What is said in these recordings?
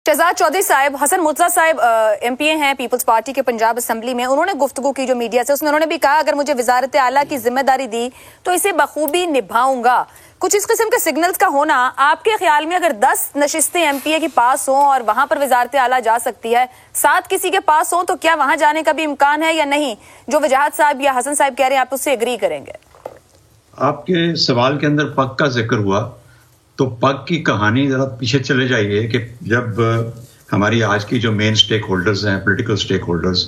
شہزاد چودھری صاحب حسن مرتضیٰ صاحب M P اے ہیں پیپلز پارٹی کے پنجاب اسمبلی میں. انہوں نے گفتگو کی جو میڈیا سے, اس میں انہوں نے بھی کہا اگر مجھے وزارت اعلیٰ کی ذمہ داری دی تو اسے بخوبی نبھاؤں گا. کچھ اس قسم کے سگنلز کا ہونا آپ کے خیال میں, اگر 10 نشستیں ایم پی اے کے پاس ہوں اور وہاں پر وزارت اعلیٰ جا سکتی ہے, 7 کسی کے پاس ہوں, تو کیا وہاں جانے کا بھی امکان ہے یا نہیں؟ جو وجاہت صاحب یا حسن صاحب کہہ رہے ہیں آپ اس سے ایگری کریں گے؟ آپ کے سوال کے اندر پگ کا ذکر ہوا تو پگ کی کہانی ذرا پیچھے چلے جائیے کہ جب ہماری آج کی جو مین سٹیک ہولڈرز ہیں, پولیٹیکل سٹیک ہولڈرز,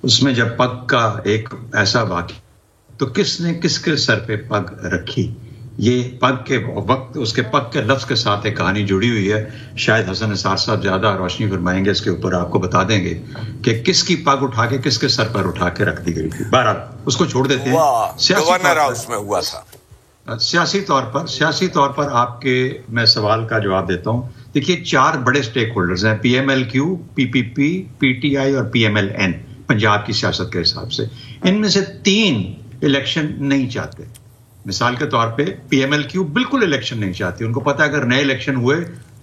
اس میں جب پگ کا ایک ایسا واقعہ تو کس نے کس کے سر پہ پگ رکھی, یہ پگ کے وقت اس کے پگ کے لفظ کے ساتھ ایک کہانی جڑی ہوئی ہے. شاید حسن نثار صاحب زیادہ روشنی فرمائیں گے اس کے اوپر, آپ کو بتا دیں گے کہ کس کی پگ اٹھا کے کس کے سر پر اٹھا کے رکھ دی گئی تھی. بہرحال اس کو چھوڑ دیتے ہیں. سیاسی طور پر آپ کے میں سوال کا جواب دیتا ہوں. دیکھیے 4 بڑے سٹیک ہولڈرز ہیں, پی ایم ایل کیو, پی پی پی, پی ٹی آئی اور پی ایم ایل این, پنجاب کی سیاست کے حساب سے. ان میں سے 3 الیکشن نہیں چاہتے. مثال کے طور پہ پی ایم ایل کیو بالکل الیکشن نہیں چاہتی. ان کو پتا ہے اگر نئے الیکشن ہوئے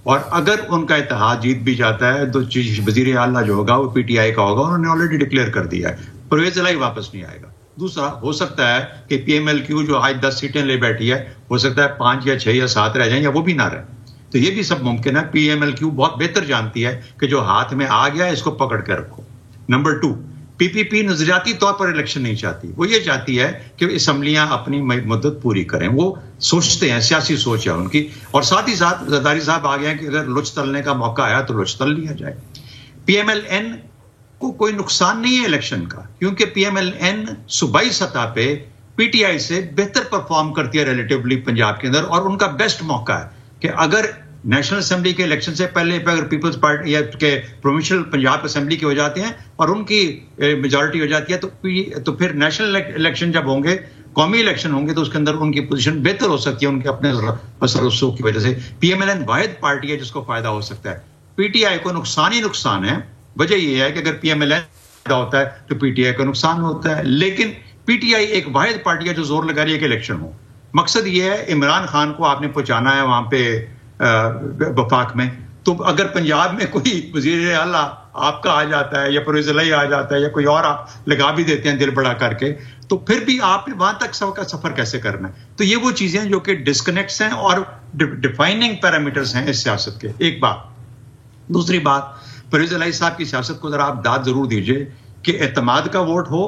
اور اگر ان کا اتحاد جیت بھی جاتا ہے تو وزیر اعلیٰ جو ہوگا وہ پی ٹی آئی کا ہوگا. انہوں نے آلریڈی ڈکلیئر کر دیا ہے, پرویز الہی واپس نہیں آئے گا. دوسرا, ہو سکتا ہے کہ پی ایم ایل کیو جو آج 10 سیٹیں لے بیٹھی ہے, ہو سکتا ہے 5 یا 6 یا 7 رہ جائیں یا وہ بھی نہ رہیں. تو یہ بھی سب ممکن ہے. پی ایم ایل کیو بہت بہتر جانتی ہے کہ جو ہاتھ میں آ گیا اس کو پکڑ کے رکھو. نمبر 2, پی پی پی نظریاتی طور پر الیکشن نہیں چاہتی. وہ یہ چاہتی ہے کہ اسمبلیاں اپنی مدت پوری کریں. وہ سوچتے ہیں, سیاسی سوچ ہے ان کی. اور ساتھ ہی ساتھ زرداری صاحب آ گئے ہیں کہ اگر لچ تلنے کا موقع آیا تو لچ تل لیا جائے. پی ایم ایل این کو کوئی نقصان نہیں ہے الیکشن کا, کیونکہ پی ایم ایل این صوبائی سطح پہ پی ٹی آئی سے بہتر پرفارم کرتی ہے ریلیٹیولی پنجاب کے اندر. اور ان کا بیسٹ موقع ہے کہ اگر نیشنل اسمبلی کے الیکشن سے پہلے اگر پیپلز پارٹی یا کہ پروونشل پنجاب اسمبلی کے ہو جاتے ہیں اور ان کی میجورٹی ہو جاتی ہے تو پھر نیشنل الیکشن جب ہوں گے, قومی الیکشن ہوں گے, تو اس کے اندر ان کی پوزیشن بہتر ہو سکتی ہے ان کے اپنے اثر و رسوخ کی وجہ سے. پی ایم ایل این واحد پارٹی ہے جس کو فائدہ ہو سکتا ہے. پی ٹی آئی کو نقصان ہی نقصان ہے. وجہ یہ ہے کہ اگر پی ایم ایل این فائدہ ہوتا ہے تو پی ٹی آئی کو نقصان ہوتا ہے. لیکن پی ٹی آئی ایک واحد پارٹی ہے جو زور لگا رہی ہے کہ الیکشن ہو. مقصد یہ ہے عمران خان کو آپ نے پہنچانا ہے وہاں پہ وفاق میں. تو اگر پنجاب میں کوئی وزیر اعلیٰ آپ کا آ جاتا ہے یا پرویز الہی آ جاتا ہے یا کوئی اور آپ لگا بھی دیتے ہیں دل بڑا کر کے, تو پھر بھی آپ نے وہاں تک سفر کیسے کرنا ہے؟ تو یہ وہ چیزیں جو کہ ڈسکنیکٹس ہیں اور ڈیفائننگ پیرامیٹرز ہیں اس سیاست کے. ایک بات. دوسری بات, پرویز الہی صاحب کی سیاست کو ذرا آپ داد ضرور دیجئے کہ اعتماد کا ووٹ ہو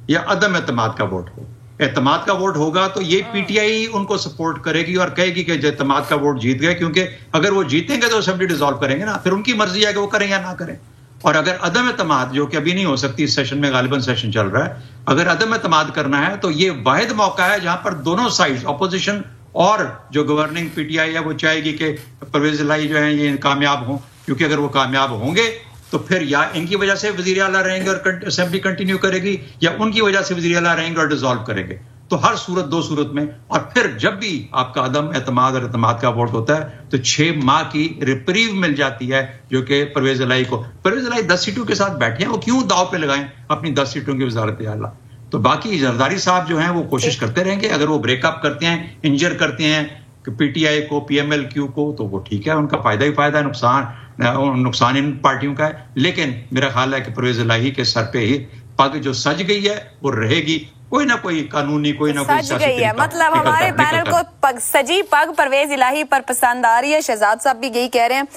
یا عدم اعتماد کا ووٹ ہو. اعتماد کا ووٹ ہوگا تو یہ پی ٹی آئی ان کو سپورٹ کرے گی اور کہے گی کہ اعتماد کا ووٹ جیت گئے, کیونکہ اگر وہ جیتیں گے تو اسمبلی ڈیزالو کریں گے نا, پھر ان کی مرضی ہے کہ وہ کریں یا نہ کریں. اور اگر عدم اعتماد, جو کہ ابھی نہیں ہو سکتی, اس سیشن میں غالباً سیشن چل رہا ہے, اگر عدم اعتماد کرنا ہے تو یہ واحد موقع ہے جہاں پر دونوں سائڈ, اپوزیشن اور جو گورننگ پی ٹی آئی ہے, وہ چاہے گی کہ پرویز الہی جو ہیں یہ کامیاب ہوں, کیونکہ اگر وہ کامیاب ہوں گے تو پھر یا ان کی وجہ سے وزیر اعلیٰ رہیں گے اور اسمبلی کنٹینیو کرے گی, یا ان کی وجہ سے وزیر اعلیٰ رہیں گے اور ڈیزالو کریں گے. تو ہر صورت 2 صورت میں. اور پھر جب بھی آپ کا عدم اعتماد اور اعتماد کا ووٹ ہوتا ہے تو 6 ماہ کی ریپریو مل جاتی ہے, جو کہ پرویز الہی کو. پرویز الہی 10 سیٹوں کے ساتھ بیٹھے ہیں, وہ کیوں داؤ پہ لگائیں اپنی 10 سیٹوں کی وزارت اعلیٰ؟ تو باقی زرداری صاحب جو ہیں وہ کوشش کرتے رہیں گے. اگر وہ بریک اپ کرتے ہیں, انجر کرتے ہیں پی ٹی آئی کو, پی ایم ایل کیو کو, تو وہ ٹھیک ہے, ان کا فائدہ ہی فائدہ ہے, نقصان ان پارٹیوں کا ہے. لیکن میرا خیال ہے کہ پرویز الہی کے سر پہ ہی پگ جو سج گئی ہے وہ رہے گی. کوئی نہ کوئی قانونی, کوئی نہ کوئی سج گئی ہے. مطلب ہمارے پینل کو سجی پگ پرویز الہی پر پسند آ رہی ہے. شہزاد صاحب بھی یہی کہہ رہے ہیں.